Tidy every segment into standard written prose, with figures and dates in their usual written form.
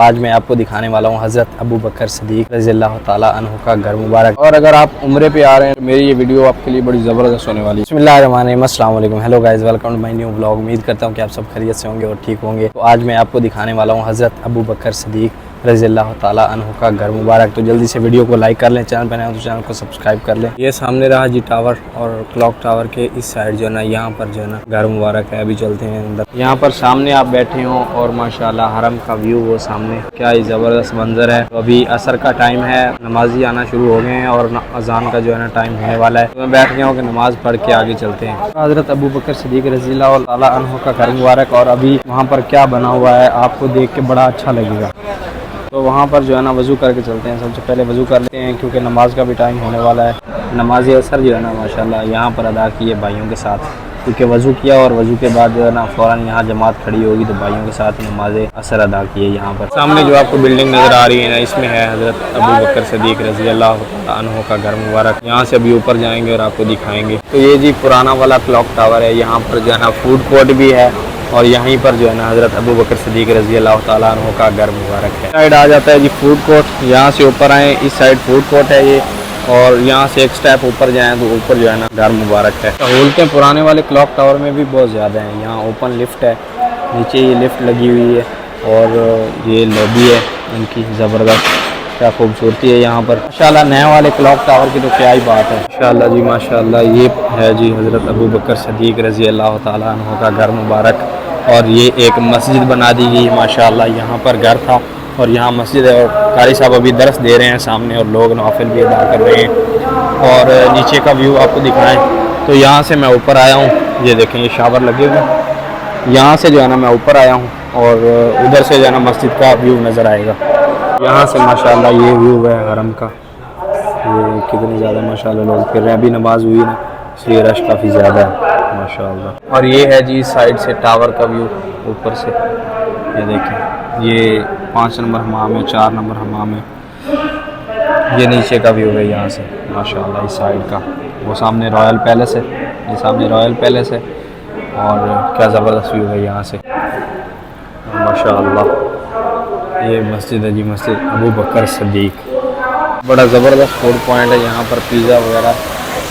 आज मैं आपको दिखाने वाला हूँ हज़रत अबू बकर सिद्दीक़ रज़ियल्लाहु ताला अन्हु का घर मुबारक। और अगर आप उम्रे पे आ रहे हैं तो मेरी ये वीडियो आपके लिए बड़ी ज़बरदस्त होने वाली है। बिस्मिल्लाहिर्रहमानिर्रहीम, अस्सलाम वालेकुम, hello guys, welcome to my new vlog. उम्मीद करता हूँ कि आप सब खैरियत से होंगे और ठीक होंगे। तो आज मैं आपको दिखाने वाला हूँ हज़रत अबू बकर सिद्दीक़ रज़ियल्लाहु ताला अन्हु का घर मुबारक। तो जल्दी से वीडियो को लाइक कर लें, चैनल पर नए हो तो चैनल को सब्सक्राइब कर लें। ये सामने रहा जी टावर, और क्लॉक टावर के इस साइड जो है ना, यहाँ पर जो है ना घर मुबारक है। अभी चलते हैं अंदर। यहाँ पर सामने आप बैठे हो और माशाल्लाह हरम का व्यू वो सामने, क्या ही ज़बरदस्त मंजर है। तो अभी असर का टाइम है, नमाजी आना शुरू हो गए हैं और अजान का जो है ना टाइम होने वाला है। तो मैं बैठ गया हूँ कि नमाज़ पढ़ के आगे चलते हैं। हज़रत अबू बकर सिद्दीक़ रज़ियल्लाहु ताला अन्हु का घर मुबारक, और अभी वहाँ पर क्या बना हुआ है आपको देख के बड़ा अच्छा लगेगा। तो वहाँ पर जो है ना वज़ू करके चलते हैं। सबसे पहले वज़ू कर लेते हैं क्योंकि नमाज का भी टाइम होने वाला है। नमाज असर जो है ना माशाल्लाह यहाँ पर अदा की है भाइयों के साथ, क्योंकि वज़ू किया और वज़ू के बाद जो है ना फ़ौरन यहाँ जमात खड़ी होगी तो भाइयों के साथ नमाज असर अदा की है। यहाँ पर सामने जो आपको बिल्डिंग नज़र आ रही है ना, इसमें है हज़रत अबू बकर सिद्दीक़ रज़ियल्लाहु ताला अन्हु का घर मुबारक। यहाँ से अभी ऊपर जाएंगे और आपको दिखाएंगे। तो ये जी पुराना वाला क्लॉक टावर है। यहाँ पर जो है ना फूड कोर्ट भी है, और यहीं पर जो है ना हज़रत अबू बकर सिद्दीक़ रज़ियल्लाहु ताला अन्हु का घर मुबारक है। साइड आ जाता है जी फूड कोर्ट। यहाँ से ऊपर आए, इस साइड फूड कोर्ट है ये, और यहाँ से एक स्टेप ऊपर जाएँ तो ऊपर जो है ना घर मुबारक है। सहूलतें पुराने वाले क्लॉक टावर में भी बहुत ज़्यादा हैं। यहाँ ओपन लिफ्ट है, नीचे ये लिफ्ट लगी हुई है, और ये लॉबी है इनकी ज़बरदस्त, क्या खूबसूरती है यहाँ पर माशाल्लाह। नए वाले क्लॉक टावर की तो क्या ही बात है माशाल्लाह जी माशाल्लाह। ये है जी हज़रत अबू बकर सिद्दीक़ रज़ियल्लाहु ताला अन्हु का घर मुबारक, और ये एक मस्जिद बना दी गई माशाल्लाह। यहाँ पर घर था और यहाँ मस्जिद है, और कारी साहब अभी दरस दे रहे हैं सामने, और लोग नवाफिल भी अदा कर रहे हैं। और नीचे का व्यू आपको दिखाएं तो यहाँ से मैं ऊपर आया हूँ, ये देखें ये शावर लगे हुए। यहाँ से जो है ना मैं ऊपर आया हूँ, और उधर से जो है ना मस्जिद का व्यू नज़र आएगा। यहाँ से माशाल्लाह ये व्यू है हरम का। ये कितने ज़्यादा माशाल्लाह लोग फिर रहे हैं। अभी नमाज हुई ना, इसलिए रश काफ़ी ज़्यादा है माशाल्लाह। और ये है जी साइड से टावर का व्यू ऊपर से, ये देखें ये 5 नंबर हमाम है, 4 नंबर हमाम है। ये नीचे का व्यू है यहाँ से माशाल्लाह इस साइड का। वो सामने रॉयल पैलेस है, ये सामने रॉयल पैलेस है, और क्या ज़बरदस्त व्यू है यहाँ से माशाल्लाह। ये मस्जिद है जी, मस्जिद अबू बकर सिद्दीक़। बड़ा ज़बरदस्त फूड पॉइंट है यहाँ पर, पिज़्ज़ा वगैरह,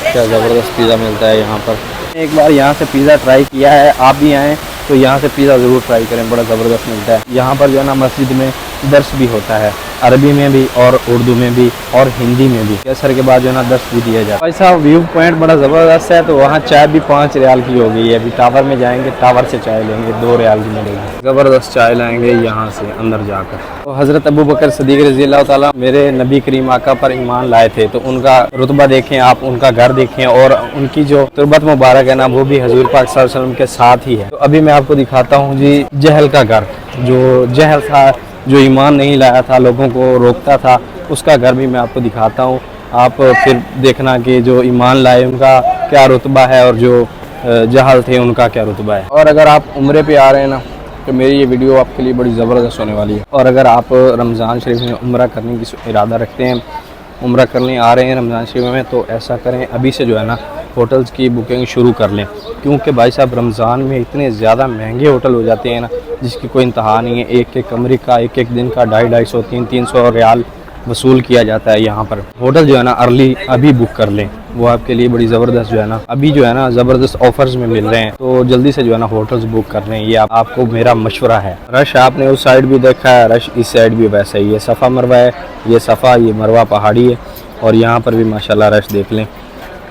क्या ज़बरदस्त पिज़्ज़ा मिलता है यहाँ पर। एक बार यहाँ से पिज़्ज़ा ट्राई किया है, आप भी आएँ तो यहाँ से पिज़्ज़ा ज़रूर ट्राई करें, बड़ा ज़बरदस्त मिलता है। यहाँ पर जो है ना मस्जिद में दर्स भी होता है, अरबी में भी और उर्दू में भी और हिंदी में भी। असर के बाद जो है ना दर्स भी दिया जाता है। ऐसा व्यू पॉइंट बड़ा ज़बरदस्त है। तो वहाँ चाय भी 5 रियाल की हो गई है। अभी टावर में जाएंगे, टावर से चाय लेंगे, 2 रियाल की मिलेगी। ज़बरदस्त चाय लाएंगे यहाँ से अंदर जाकर। तो हज़रत अबू बकर सिद्दीक़ रज़ियल्लाहु ताला मेरे नबी करीम आका पर ईमान लाए थे, तो उनका रुतबा देखें आप, उनका घर देखें, और उनकी जो तुरबत मुबारक है ना वो भी हज़ूर पाक सल्लल्लाहु अलैहि वसल्लम के साथ ही है। तो अभी मैं आपको दिखाता हूँ जी जहल का घर। जो जहल था, जो ईमान नहीं लाया था, लोगों को रोकता था, उसका घर भी मैं आपको दिखाता हूँ। आप फिर देखना कि जो ईमान लाए उनका क्या रुतबा है, और जो जहल थे उनका क्या रुतबा है। और अगर आप उम्रे पे आ रहे हैं ना तो मेरी ये वीडियो आपके लिए बड़ी ज़बरदस्त होने वाली है। और अगर आप रमज़ान शरीफ में उम्रा करने की इरादा रखते हैं, उम्रा करने आ रहे हैं रमज़ान शरीफ में, तो ऐसा करें अभी से जो है ना होटल्स की बुकिंग शुरू कर लें। क्योंकि भाई साहब रमज़ान में इतने ज़्यादा महंगे होटल हो जाते हैं ना, जिसकी कोई इंतहा नहीं है। एक एक कमरे का एक दिन का 250-250 300 रियाल वसूल किया जाता है यहाँ पर। होटल जो है ना अर्ली अभी बुक कर लें, वो आपके लिए बड़ी ज़बरदस्त जो है ना अभी जो है ना ज़बरदस्त ऑफर्स में मिल रहे हैं। तो जल्दी से जो है ना होटल्स बुक कर लें, ये आपको मेरा मशवरा है। रश आपने उस साइड भी देखा है, रश इस साइड भी वैसा ही है। सफ़ा मरवा है, ये सफ़ा, ये मरवा पहाड़ी है, और यहाँ पर भी माशाल्लाह रश देख लें।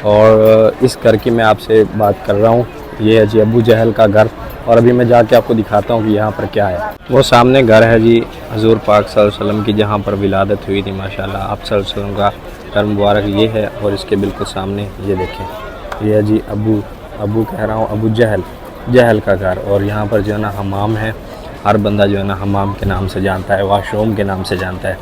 और इस घर की मैं आपसे बात कर रहा हूँ, ये है जी अबू जहल का घर। और अभी मैं जाके आपको दिखाता हूँ कि यहाँ पर क्या है। वो सामने घर है जी हज़ूर पाक सल्लल्लाहु अलैहि वसल्लम की, जहाँ पर विलादत हुई थी माशाल्लाह। आप सल्लल्लाहु अलैहि वसल्लम का घर मुबारक ये है, और इसके बिल्कुल सामने ये देखें, ये है जी अबू कह रहा हूँ अबू जहल का घर। और यहाँ पर जो है ना हमाम है, हर बंदा जो है ना हमाम के नाम से जानता है, वाशरूम के नाम से जानता है।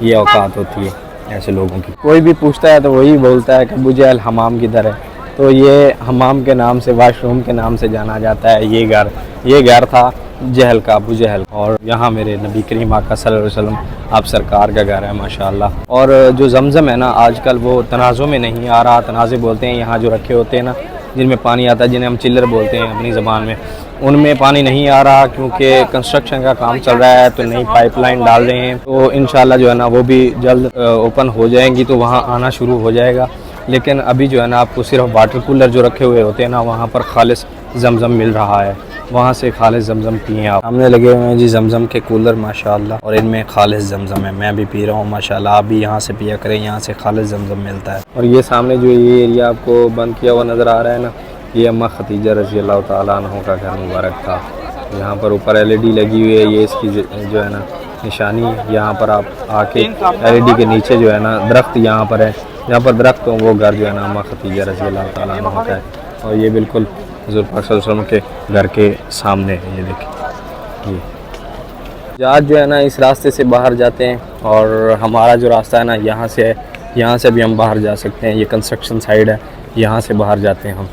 ये औकात होती है ऐसे लोगों की। कोई भी पूछता है तो वही बोलता है कि अबू जहल हमाम किधर है, तो ये हमाम के नाम से, वाशरूम के नाम से जाना जाता है। ये घर था जहल का, अबू जहल। और यहाँ मेरे नबी करीम आका सल्लल्लाहु अलैहि वसल्लम आप सरकार का घर है माशाल्लाह। और जो जमज़म है ना आजकल वो तनाज़ों में नहीं आ रहा, तनाज़े बोलते हैं यहाँ जो रखे होते हैं ना जिनमें पानी आता है, जिन्हें हम चिल्लर बोलते हैं अपनी ज़बान में, उनमें पानी नहीं आ रहा क्योंकि कंस्ट्रक्शन का काम चल रहा है, तो नई पाइपलाइन डाल रहे हैं। तो इंशाल्लाह जो है ना वो भी जल्द ओपन हो जाएंगी, तो वहाँ आना शुरू हो जाएगा। लेकिन अभी जो है ना आपको सिर्फ वाटर कूलर जो रखे हुए होते हैं ना, वहाँ पर खालिस जमज़म मिल रहा है, वहाँ से खालिस जमज़म पिए आप। सामने लगे हुए हैं जी जमज़म के कूलर माशाल्लाह, और इनमें खालिस जमज़म है। मैं भी पी रहा हूँ माशाल्लाह, आप भी यहाँ से पिया करें, यहाँ से खालिस जमज़म मिलता है। और ये सामने जो ये एरिया आपको बंद किया हुआ नज़र आ रहा है ना, ये अम्मा खतीजा रज़ी अल्लाह ताला अन्हा का घर मुबारक था। यहाँ पर ऊपर LED लगी हुई है, ये इसकी जो है ना निशानी। यहाँ पर आप आके LED के नीचे जो है ना दरख्त यहाँ पर है, जहाँ पर दरख्त हो वो घर जो है ना अम्मा खतीजा रज़ी अल्लाह ताला अन्हा का है। और ये बिल्कुल हुज़ूर पाक सल्लल्लाहु अलैहि वसल्लम के घर के सामने है। ये देखिए, ये जहाज जो है ना इस रास्ते से बाहर जाते हैं, और हमारा जो रास्ता है ना यहाँ से है, यहाँ से भी हम बाहर जा सकते हैं। ये कंस्ट्रक्शन साइड है, यहाँ से बाहर जाते हैं हम।